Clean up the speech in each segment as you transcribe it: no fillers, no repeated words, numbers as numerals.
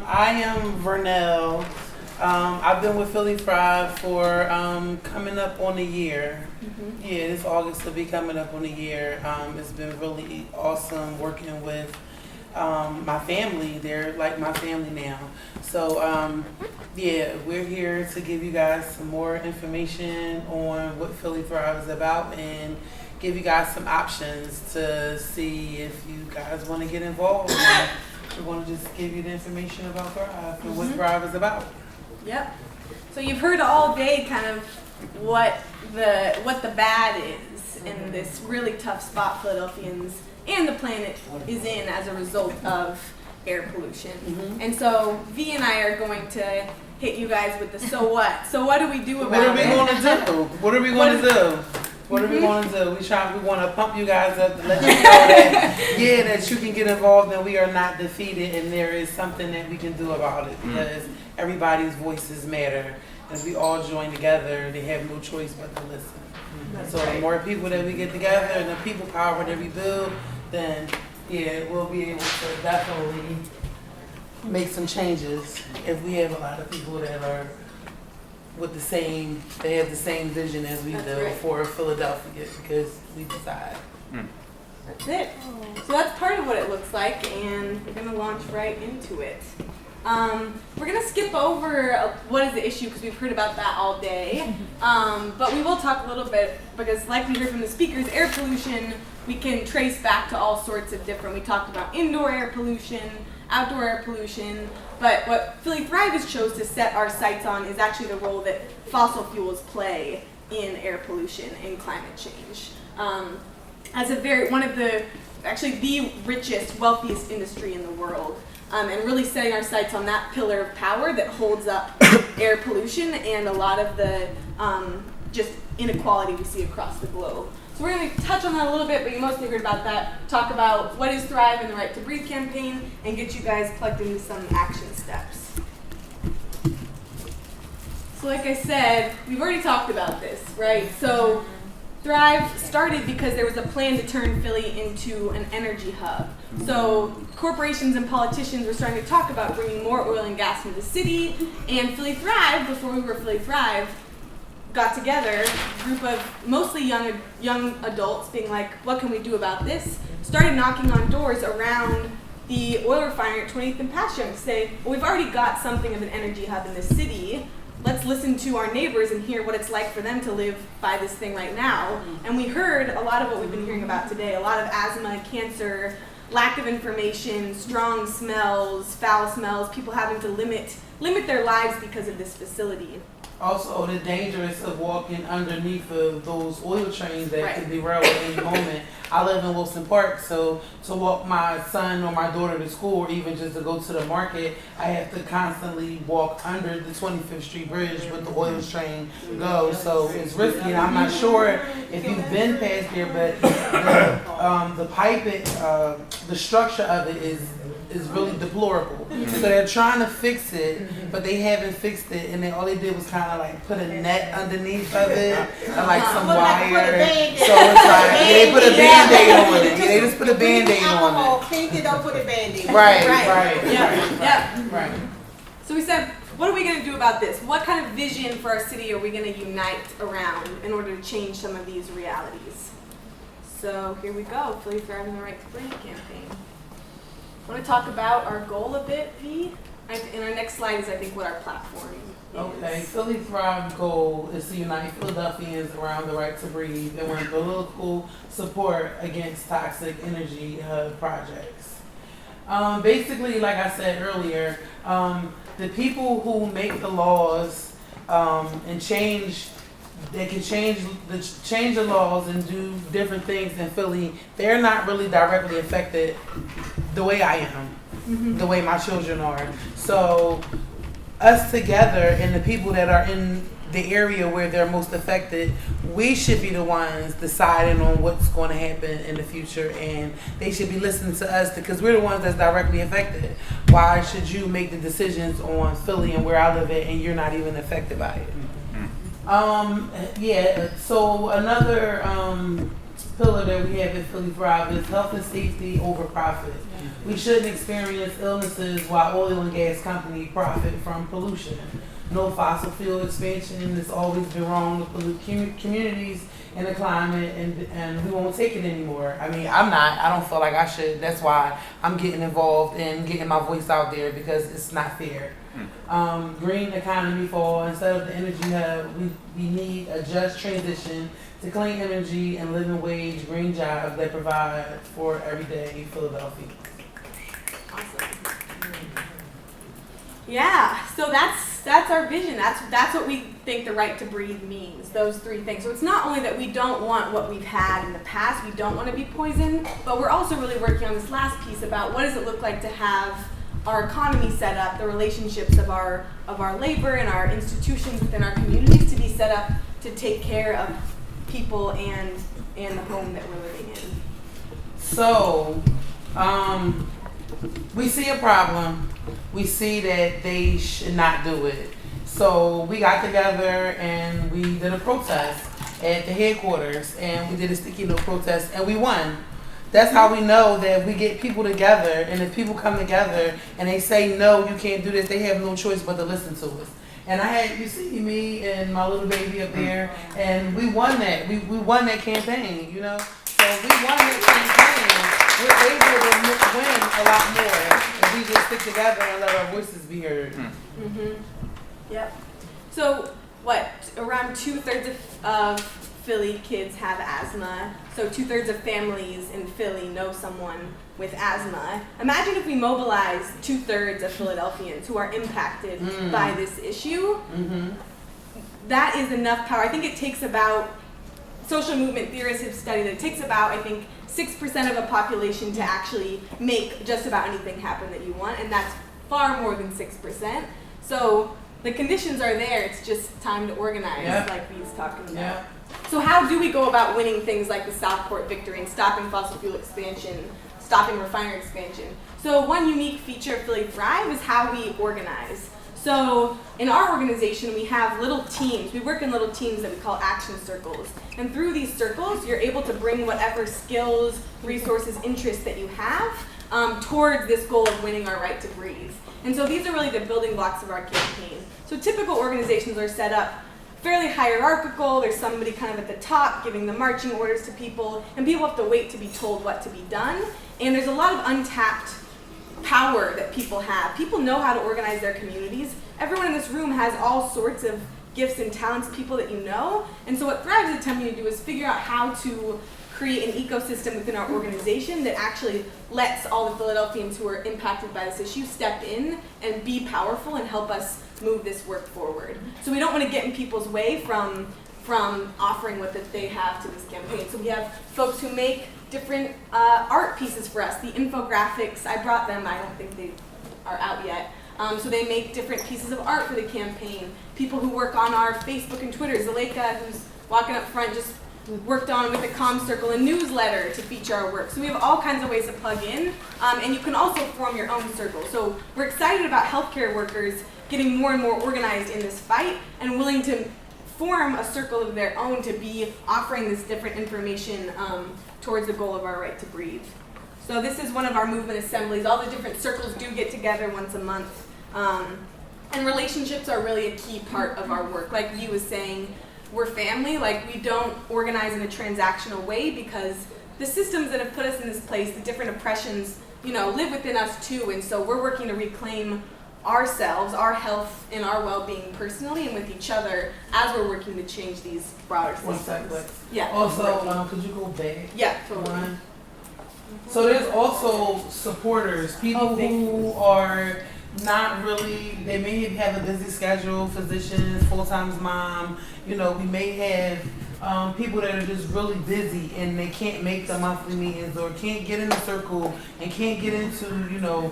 I am Vernell. I've been with Philly Thrive for coming up on a year. Yeah, this August will be coming up on a year. It's been really awesome working with my family. They're like my family now. So yeah, we're here to give you guys some more information on what Philly Thrive is about and give you guys some options to see if you guys want to get involved. We want to just give you the information about Thrive and what Thrive is about. Yep. So you've heard all day kind of what the bad is in this really tough spot Philadelphians and the planet is in as a result of air pollution. And so V and I are going to hit you guys with the so what. So what do we do about it? What are we going to do? What are we going to do? What are we going to do? We want to pump you guys up to let you know that, yeah, that you can get involved and we are not defeated and there is something that we can do about it because everybody's voices matter. As we all join together, they have no choice but to listen. So the more people that we get together and the people power that we build, then yeah, we'll be able to definitely make some changes if we have a lot of people that are with they have the same vision as we do for Philadelphia because we decide. That's it. So that's part of what it looks like, and we're going to launch right into it. We're going to skip over what is the issue because we've heard about that all day, but we will talk a little bit because like we heard from the speakers, air pollution we can trace back to all sorts of different, we talked about indoor air pollution, outdoor air pollution, but what Philly Thrive has chose to set our sights on is actually the role that fossil fuels play in air pollution and climate change. As one of the richest, wealthiest industry in the world, and really setting our sights on that pillar of power that holds up air pollution and a lot of the just inequality we see across the globe. So we're going to touch on that a little bit, but you mostly heard about that, talk about what is Thrive and the Right to Breathe campaign, and get you guys plugged into some action steps. So like I said, we've already talked about this, right? So Thrive started because there was a plan to turn Philly into an energy hub. So corporations and politicians were starting to talk about bringing more oil and gas into the city, and Philly Thrive, before we were Philly Thrive, got together, a group of mostly young adults being like, what can we do about this? Started knocking on doors around the oil refinery at 20th and Passyunk to say, well, we've already got something of an energy hub in the city. Let's listen to our neighbors and hear what it's like for them to live by this thing right now. And we heard a lot of what we've been hearing about today, a lot of asthma, cancer, lack of information, strong smells, foul smells, people having to limit their lives because of this facility. Also, the dangers of walking underneath of those oil trains that could derail at any moment. I live in Wilson Park, so to walk my son or my daughter to school or even just to go to the market, I have to constantly walk under the 25th Street Bridge with the oil train goes. So it's risky, and I'm not sure if you've been past there, but the piping, the structure of it is really deplorable. So they're trying to fix it, but they haven't fixed it, and all they did was kind of like put a net underneath of it, and like some wire. So it's like they put a Band-Aid on it. Yeah, they just put a Band-Aid on it. Cleaned it up with a Band-Aid. Right. So we said, what are we going to do about this? What kind of vision for our city are we going to unite around in order to change some of these realities? So here we go, Philly Thrive and the Right to Breathe campaign. I want to talk about our goal a bit, V. And our next slide is, I think, what our platform is. Okay, Philly Thrive goal is to unite Philadelphians around the right to breathe and win political support against toxic energy hub projects. Basically, like I said earlier, the people who make the laws and they can change the laws and do different things in Philly, they're not really directly affected the way I am, the way my children are. So us together and the people that are in the area where they're most affected, we should be the ones deciding on what's going to happen in the future, and they should be listening to us because we're the ones that's directly affected. Why should you make the decisions on Philly and where I live at and you're not even affected by it? So another pillar that we have in Philly Thrive is health and safety over profit. We shouldn't experience illnesses while oil and gas companies profit from pollution. No fossil fuel expansion. It's always been wrong to pollute communities and the climate, and we won't take it anymore. I mean, I don't feel like I should. That's why I'm getting involved and getting my voice out there, because it's not fair. Green economy for instead of the energy hub, we need a just transition to clean energy and living wage green jobs that provide for everyday Philadelphia. Awesome. Yeah, so that's our vision. That's what we think the right to breathe means, those three things. So it's not only that we don't want what we've had in the past, we don't want to be poisoned, but we're also really working on this last piece about what does it look like to have our economy set up, the relationships of our labor and our institutions within our communities to be set up to take care of people and the home that we're living in. So, we see a problem. We see that they should not do it. So we got together and we did a protest at the headquarters, and we did a sticky note protest, and we won. That's how we know that we get people together, and if people come together and they say, no, you can't do this, they have no choice but to listen to us. And I had, you see me and my little baby up there, and we won that. We won that campaign, you know? So we won that campaign. We're able to win a lot more if we just stick together and let our voices be heard. Mm-hmm. Yep. So around 2/3 of Philly kids have asthma. So 2/3 of families in Philly know someone with asthma. Imagine if we mobilize 2/3 of Philadelphians who are impacted by this issue. Mm-hmm. That is enough power. I think it takes about, social movement theorists have studied that it takes about, I think, 6% of a population to actually make just about anything happen that you want, and that's far more than 6%. So the conditions are there, it's just time to organize, like Bee's talking about. Yeah. So how do we go about winning things like the Southport victory and stopping fossil fuel expansion, stopping refinery expansion? So one unique feature of Philly Thrive is how we organize. So in our organization, we have little teams. We work in little teams that we call action circles. And through these circles, you're able to bring whatever skills, resources, interests that you have towards this goal of winning our right to breathe. And so these are really the building blocks of our campaign. So typical organizations are set up fairly hierarchical. There's somebody kind of at the top giving the marching orders to people, and people have to wait to be told what to be done. And there's a lot of untapped power that people have. People know how to organize their communities. Everyone in this room has all sorts of gifts and talents, people that you know. And so what Thrive is attempting to do is figure out how to create an ecosystem within our organization that actually lets all the Philadelphians who are impacted by this issue step in and be powerful and help us move this work forward. So we don't want to get in people's way from offering what that they have to this campaign. So we have folks who make different art pieces for us. The infographics, I brought them, I don't think they are out yet. So they make different pieces of art for the campaign. People who work on our Facebook and Twitter. Zuleika, who's walking up front, just worked on with the Comm Circle a newsletter to feature our work. So we have all kinds of ways to plug in, and you can also form your own circle. So we're excited about healthcare workers getting more and more organized in this fight and willing to form a circle of their own to be offering this different information towards the goal of our right to breathe. So this is one of our movement assemblies. All the different circles do get together once a month. And relationships are really a key part of our work. Like you was saying, we're family. Like we don't organize in a transactional way because the systems that have put us in this place, the different oppressions, live within us too. And so we're working to reclaim ourselves, our health, and our well-being personally and with each other as we're working to change these broader systems. 1 second. Yeah. Also, could you go back? Yeah, totally. So there's also supporters, people who are not really, they may have a busy schedule, physicians, full-time mom, we may have people that are just really busy and they can't make the monthly meetings or can't get in the circle and can't get into,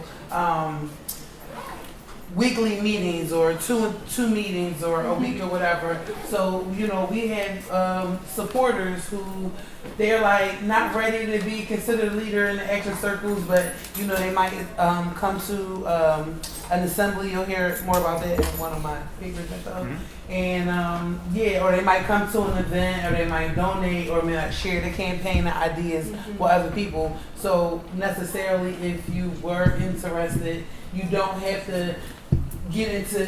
weekly meetings or two meetings or a week or whatever. So, you know, we have supporters who they're like not ready to be considered a leader in the action circles, but you know, they might come to an assembly. You'll hear more about that in one of my papers and stuff. And yeah, or they might come to an event, or they might donate, or may not share the campaign ideas with other people. So necessarily, if you were interested, you don't have to get into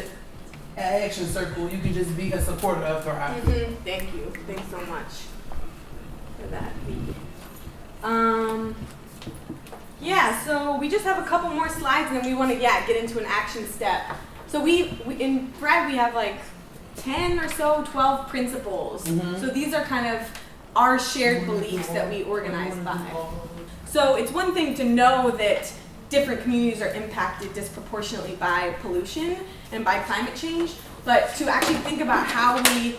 an action circle. You can just be a supporter of Thrive. Thank you. Thanks so much for that. Yeah, so we just have a couple more slides, and then we want to get into an action step. So we in Thrive we have like 10 or so, 12 principles. So these are kind of our shared beliefs that we organize by. So it's one thing to know that different communities are impacted disproportionately by pollution and by climate change, but to actually think about how we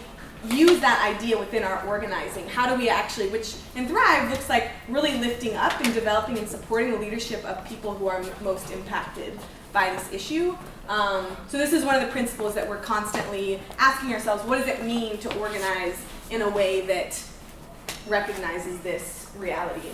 use that idea within our organizing. How do we actually, which in Thrive looks like really lifting up and developing and supporting the leadership of people who are most impacted by this issue. So this is one of the principles that we're constantly asking ourselves, what does it mean to organize in a way that recognizes this reality?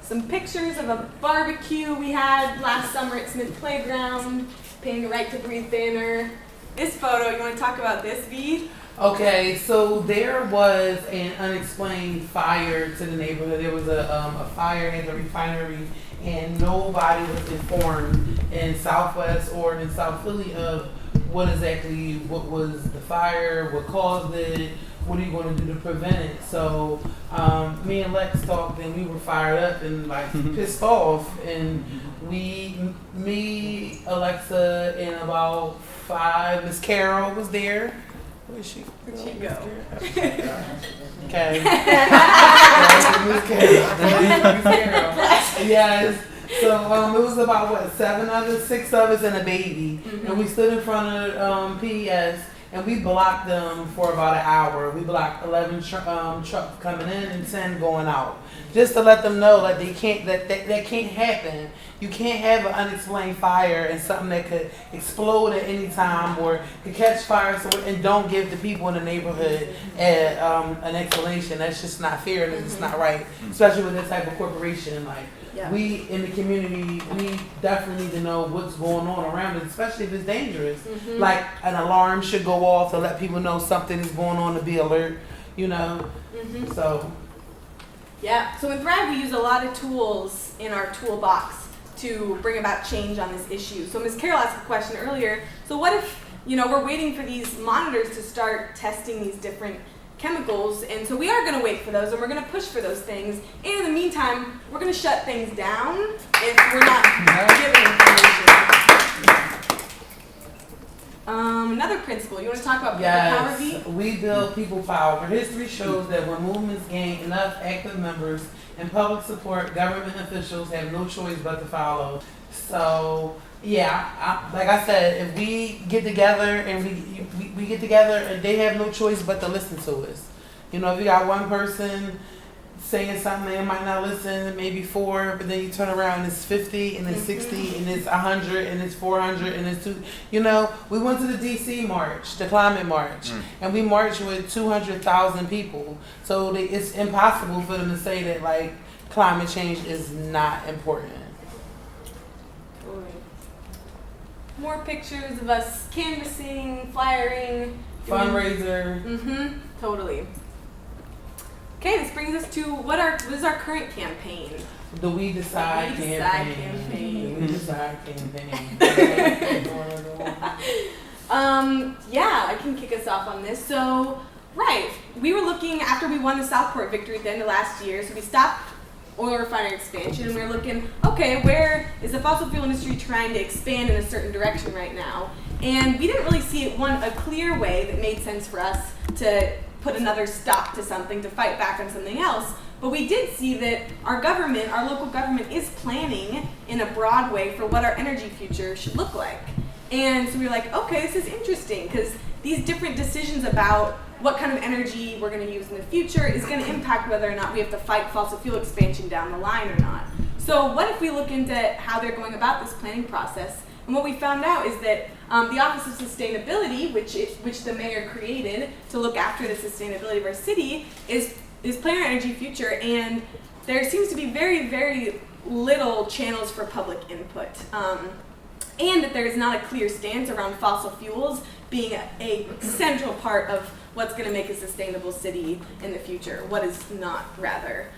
Some pictures of a barbecue we had last summer at Smith Playground, paying the right to breathe banner. This photo, you want to talk about this, V? Okay, so there was an unexplained fire to the neighborhood. There was a fire at the refinery, and nobody was informed in Southwest or in South Philly of what was the fire, what caused it, what are you going to do to prevent it. So me and Lex talked, and we were fired up and like pissed off, and me, Alexa, and about 5, Miss Carol was there. Where is she? Where'd she go? Okay. Miss Carol. Yes. So it was about 6 of us and a baby, and we stood in front of PES, and we blocked them for about an hour. We blocked 11 trucks coming in and 10 going out, just to let them know that that can't happen. You can't have an unexplained fire and something that could explode at any time or could catch fire, and don't give the people in the neighborhood an explanation. That's just not fair, and it's not right, especially with this type of corporation. Like, we in the community, we definitely need to know what's going on around it, especially if it's dangerous. Like an alarm should go off to let people know something is going on, to be alert, you know. So yeah, so in Thrive we use a lot of tools in our toolbox to bring about change on this issue. So Ms. Carroll asked a question earlier, so what if, you know, we're waiting for these monitors to start testing these different chemicals, and so we are going to wait for those, and we're going to push for those things, and in the meantime we're going to shut things down if we're not giving information. Another principle, you want to talk about people power, V? We build people power. History shows that when movements gain enough active members and public support, government officials have no choice but to follow. So yeah, like I said, if we get together and we get together, and they have no choice but to listen to us. You know, if you got one person saying something, they might not listen, maybe 4, but then you turn around and it's 50, and it's 60, and it's 100, and it's 400, and it's 2. You know, we went to the DC march, the climate march, and we marched with 200,000 people. So it's impossible for them to say that like climate change is not important. More pictures of us canvassing, flyering, fundraiser. Totally. Okay, this brings us to what is our current campaign? The We Decide campaign. We Decide campaign. Yeah, I can kick us off on this. So, right, we were looking after we won the Southport victory at the end of last year. So we stopped oil refinery expansion, and we were looking, okay, where is the fossil fuel industry trying to expand in a certain direction right now? And we didn't really see a clear way that made sense for us to put another stop to something, to fight back on something else. But we did see that our government, our local government, is planning in a broad way for what our energy future should look like. And so we were like, okay, this is interesting, because these different decisions about what kind of energy we're going to use in the future is going to impact whether or not we have to fight fossil fuel expansion down the line or not. So what if we look into how they're going about this planning process And what we found out is that the Office of Sustainability, which the mayor created to look after the sustainability of our city, is planning our energy future, and there seems to be very, very little channels for public input. And that there is not a clear stance around fossil fuels being a central part of what's going to make a sustainable city in the future, what is not, rather.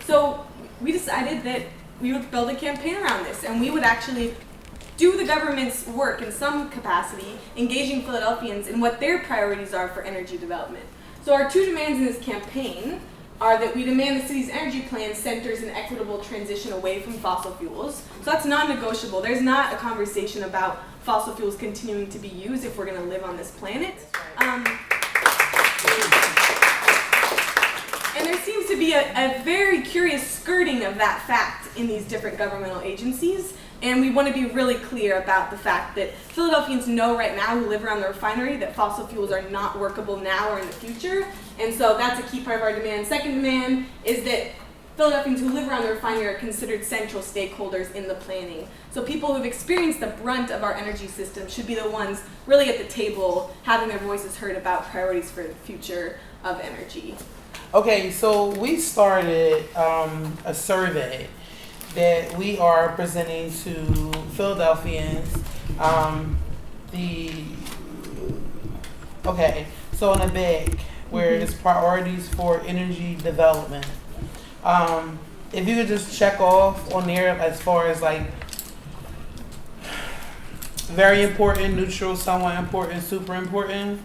So we decided that we would build a campaign around this, and we would actually do the government's work in some capacity, engaging Philadelphians in what their priorities are for energy development. So our two demands in this campaign are that we demand the city's energy plan centers an equitable transition away from fossil fuels. So that's non-negotiable. There's not a conversation about fossil fuels continuing to be used if we're going to live on this planet. And there seems to be a very curious skirting of that fact in these different governmental agencies. And we want to be really clear about the fact that Philadelphians know right now who live around the refinery that fossil fuels are not workable now or in the future. And so that's a key part of our demand. Second demand is that Philadelphians who live around the refinery are considered central stakeholders in the planning. So people who've experienced the brunt of our energy system should be the ones really at the table having their voices heard about priorities for the future of energy. Okay, so we started a survey that we are presenting to Philadelphians. So in a bag where it's priorities for energy development. If you could just check off on there as far as like very important, neutral, somewhat important, super important.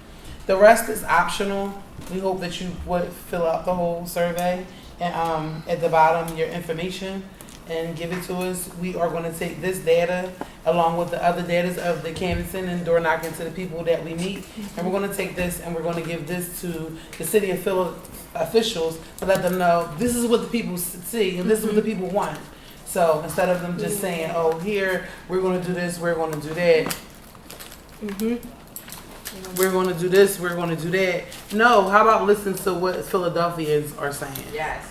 The rest is optional. We hope that you would fill out the whole survey and at the bottom your information and give it to us. We are going to take this data along with the other data of the canvassing and door knocking to the people that we meet, and we're going to take this and we're going to give this to the city of Philadelphia officials to let them know this is what the people see and this is what the people want. So instead of them just saying, oh, here, we're going to do this, we're going to do that. We're going to do this, we're going to do that. No, how about listen to what Philadelphians are saying? Yes.